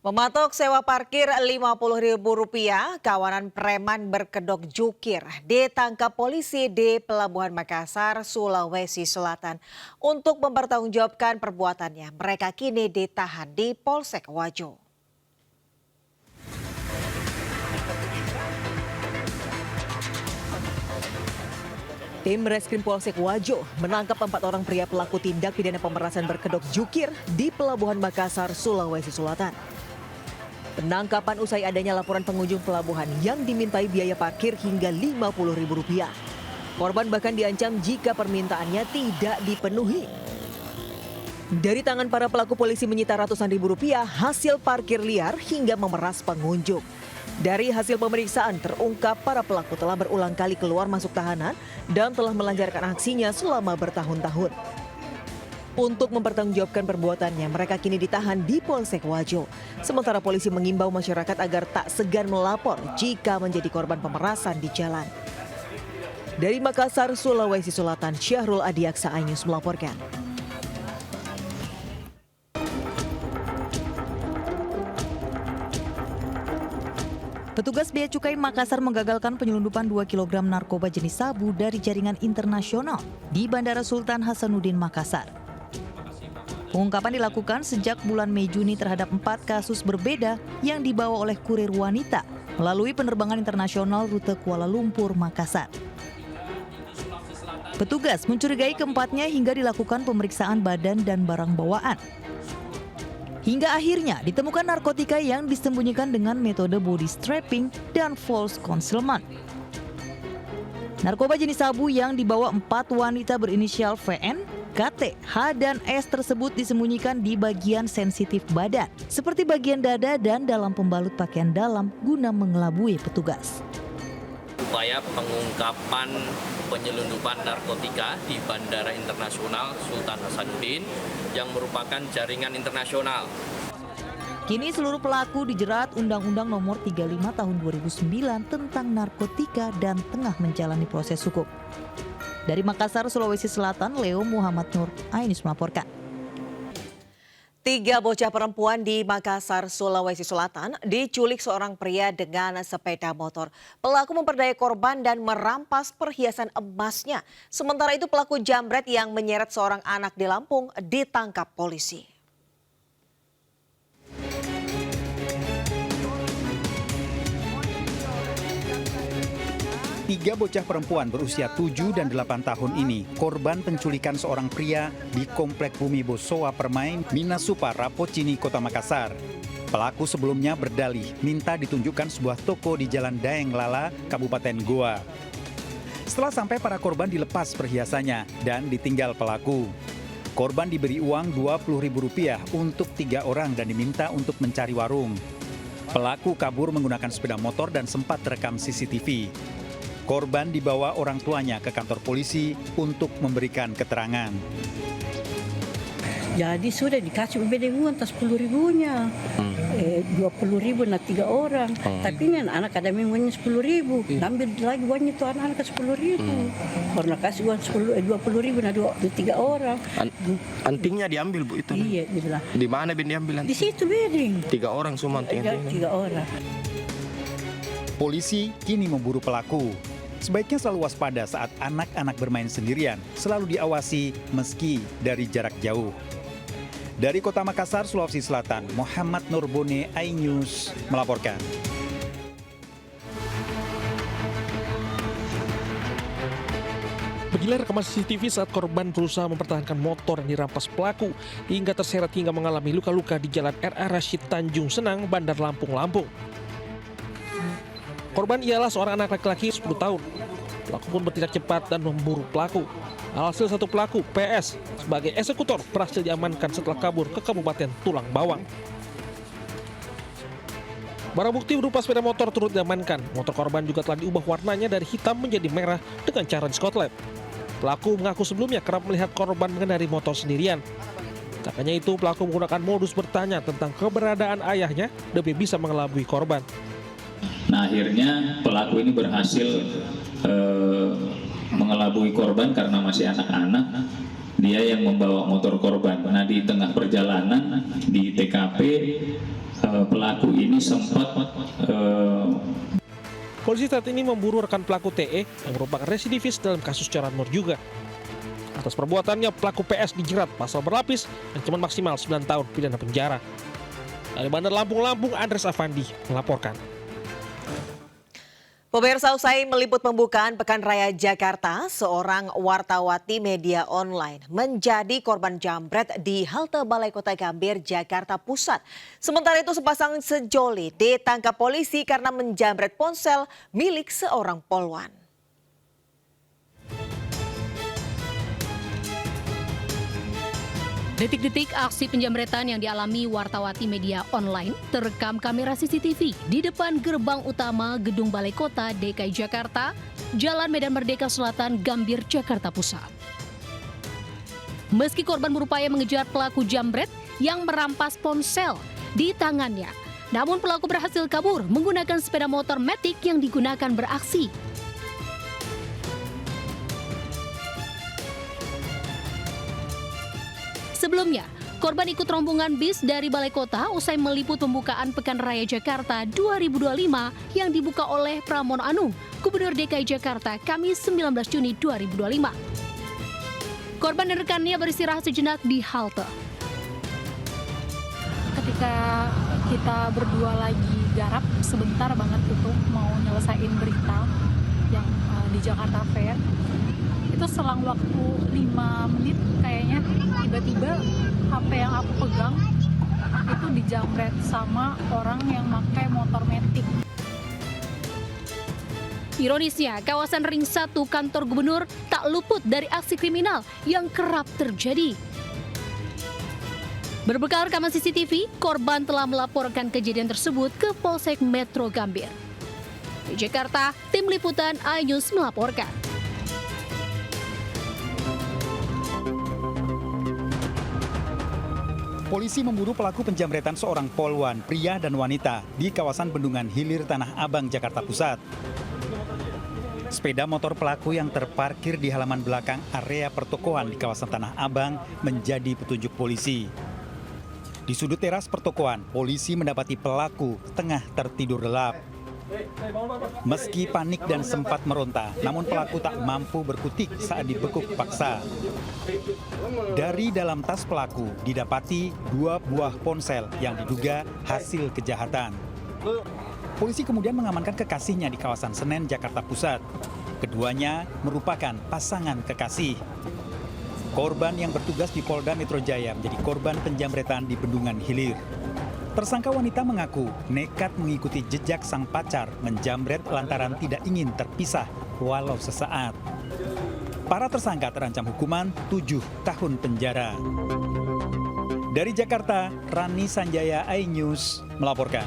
Mematok sewa parkir Rp50.000, kawanan preman berkedok jukir ditangkap polisi di Pelabuhan Makassar, Sulawesi Selatan. Untuk mempertanggungjawabkan perbuatannya, mereka kini ditahan di Polsek Wajo. Tim Reskrim Polsek Wajo menangkap 4 orang pria pelaku tindak pidana pemerasan berkedok jukir di Pelabuhan Makassar, Sulawesi Selatan. Penangkapan usai adanya laporan pengunjung pelabuhan yang dimintai biaya parkir hingga Rp50.000. Korban bahkan diancam jika permintaannya tidak dipenuhi. Dari tangan para pelaku, polisi menyita ratusan ribu rupiah hasil parkir liar hingga memeras pengunjung. Dari hasil pemeriksaan terungkap para pelaku telah berulang kali keluar masuk tahanan dan telah melancarkan aksinya selama bertahun-tahun. Untuk mempertanggungjawabkan perbuatannya, mereka kini ditahan di Polsek Wajo. Sementara polisi mengimbau masyarakat agar tak segan melapor jika menjadi korban pemerasan di jalan. Dari Makassar, Sulawesi Selatan, Syahrul Adiaksa, iNews melaporkan. Petugas Bea Cukai Makassar menggagalkan penyelundupan 2 kg narkoba jenis sabu dari jaringan internasional di Bandara Sultan Hasanuddin Makassar. Pengungkapan dilakukan sejak bulan Mei-Juni terhadap 4 kasus berbeda yang dibawa oleh kurir wanita melalui penerbangan internasional rute Kuala Lumpur, Makassar. Petugas mencurigai keempatnya hingga dilakukan pemeriksaan badan dan barang bawaan. Hingga akhirnya ditemukan narkotika yang disembunyikan dengan metode body strapping dan false concealment. Narkoba jenis sabu yang dibawa 4 wanita berinisial VN, KT, H, dan S tersebut disembunyikan di bagian sensitif badan, seperti bagian dada dan dalam pembalut pakaian dalam guna mengelabui petugas. Upaya pengungkapan penyelundupan narkotika di Bandara Internasional Sultan Hasanuddin yang merupakan jaringan internasional. Kini seluruh pelaku dijerat Undang-Undang Nomor 35 Tahun 2009 tentang narkotika dan tengah menjalani proses hukum. Dari Makassar, Sulawesi Selatan, Leo Muhammad Nur, iNews melaporkan. 3 bocah perempuan di Makassar, Sulawesi Selatan diculik seorang pria dengan sepeda motor. Pelaku memperdaya korban dan merampas perhiasan emasnya. Sementara itu pelaku jambret yang menyeret seorang anak di Lampung ditangkap polisi. Tiga bocah perempuan berusia 7 dan 8 tahun ini korban penculikan seorang pria di Komplek Bumi Bosowa Permain, Minasupa, Rapocini, Kota Makassar. Pelaku sebelumnya berdalih minta ditunjukkan sebuah toko di Jalan Daeng Lala, Kabupaten Goa. Setelah sampai, para korban dilepas perhiasannya dan ditinggal pelaku. Korban diberi uang Rp20.000 untuk 3 orang dan diminta untuk mencari warung. Pelaku kabur menggunakan sepeda motor dan sempat terekam CCTV. Korban dibawa orang tuanya ke kantor polisi untuk memberikan keterangan. Jadi sudah dikasih beda uang, 10.000-nya. 20.000 na 3 orang. Tapi ini anak ada uangnya 10.000. Ambil lagi uangnya itu anak-anak 10.000. Karena kasih uang 20.000 na 3 orang. Antingnya diambil, Bu, itu? Iya, dibilang. Di mana Ben diambil anting? Di situ beding. 3 orang semua antingnya. 3 orang. Polisi kini memburu pelaku. Sebaiknya selalu waspada saat anak-anak bermain sendirian, selalu diawasi meski dari jarak jauh. Dari Kota Makassar, Sulawesi Selatan, Muhammad Nurbone, iNews melaporkan. Beginilah rekaman CCTV saat korban berusaha mempertahankan motor yang dirampas pelaku hingga terseret hingga mengalami luka-luka di Jalan R.A. Rashid Tanjung Senang, Bandar Lampung, Lampung. Korban ialah seorang anak laki-laki 10 tahun. Pelaku pun bertindak cepat dan memburu pelaku. Alhasil satu pelaku, PS, sebagai eksekutor berhasil diamankan setelah kabur ke Kabupaten Tulang Bawang. Barang bukti berupa sepeda motor turut diamankan. Motor korban juga telah diubah warnanya dari hitam menjadi merah dengan cara diskotlep. Pelaku mengaku sebelumnya kerap melihat korban mengendarai motor sendirian. Tak hanya itu, pelaku menggunakan modus bertanya tentang keberadaan ayahnya demi bisa mengelabui korban. Nah, akhirnya pelaku ini berhasil mengelabui korban karena masih anak-anak. Dia yang membawa motor korban. Nah, di tengah perjalanan di TKP pelaku ini sempat Polisi saat ini memburu rekan pelaku TE yang merupakan residivis dalam kasus curanmor juga. Atas perbuatannya, pelaku PS dijerat pasal berlapis ancaman maksimal 9 tahun pidana penjara. Dari Bandar Lampung, Andres Afandi melaporkan. Pemirsa, usai meliput pembukaan Pekan Raya Jakarta, seorang wartawati media online menjadi korban jambret di halte Balai Kota Gambir, Jakarta Pusat. Sementara itu, sepasang sejoli ditangkap polisi karena menjambret ponsel milik seorang polwan. Detik-detik aksi penjamretan yang dialami wartawati media online terekam kamera CCTV di depan gerbang utama Gedung Balai Kota DKI Jakarta, Jalan Medan Merdeka Selatan, Gambir, Jakarta Pusat. Meski korban berupaya mengejar pelaku jambret yang merampas ponsel di tangannya, namun pelaku berhasil kabur menggunakan sepeda motor Matic yang digunakan beraksi. Sebelumnya, korban ikut rombongan bis dari Balai Kota usai meliput pembukaan Pekan Raya Jakarta 2025 yang dibuka oleh Pramono Anung, Gubernur DKI Jakarta, Kamis 19 Juni 2025. Korban dan rekannya beristirahat sejenak di halte. Ketika kita berdua lagi garap sebentar banget itu mau nyelesain berita yang di Jakarta Fair, itu selang waktu 5 menit kayaknya tiba-tiba HP yang aku pegang itu dijamret sama orang yang pakai motor Matic. Ironisnya, kawasan Ring 1 kantor gubernur tak luput dari aksi kriminal yang kerap terjadi. Berbekal rekaman CCTV, korban telah melaporkan kejadian tersebut ke Polsek Metro Gambir. Di Jakarta, tim liputan iNews melaporkan. Polisi memburu pelaku penjamretan seorang polwan, pria dan wanita di kawasan Bendungan Hilir Tanah Abang, Jakarta Pusat. Sepeda motor pelaku yang terparkir di halaman belakang area pertokoan di kawasan Tanah Abang menjadi petunjuk polisi. Di sudut teras pertokoan, polisi mendapati pelaku tengah tertidur lelap. Meski panik dan sempat meronta, namun pelaku tak mampu berkutik saat dibekuk paksa. Dari dalam tas pelaku didapati 2 buah ponsel yang diduga hasil kejahatan. Polisi kemudian mengamankan kekasihnya di kawasan Senen, Jakarta Pusat. Keduanya merupakan pasangan kekasih. Korban yang bertugas di Polda Metro Jaya menjadi korban penjamretan di Bendungan Hilir. Tersangka wanita mengaku nekat mengikuti jejak sang pacar menjamret lantaran tidak ingin terpisah walau sesaat. Para tersangka terancam hukuman 7 tahun penjara. Dari Jakarta, Rani Sanjaya, iNews melaporkan.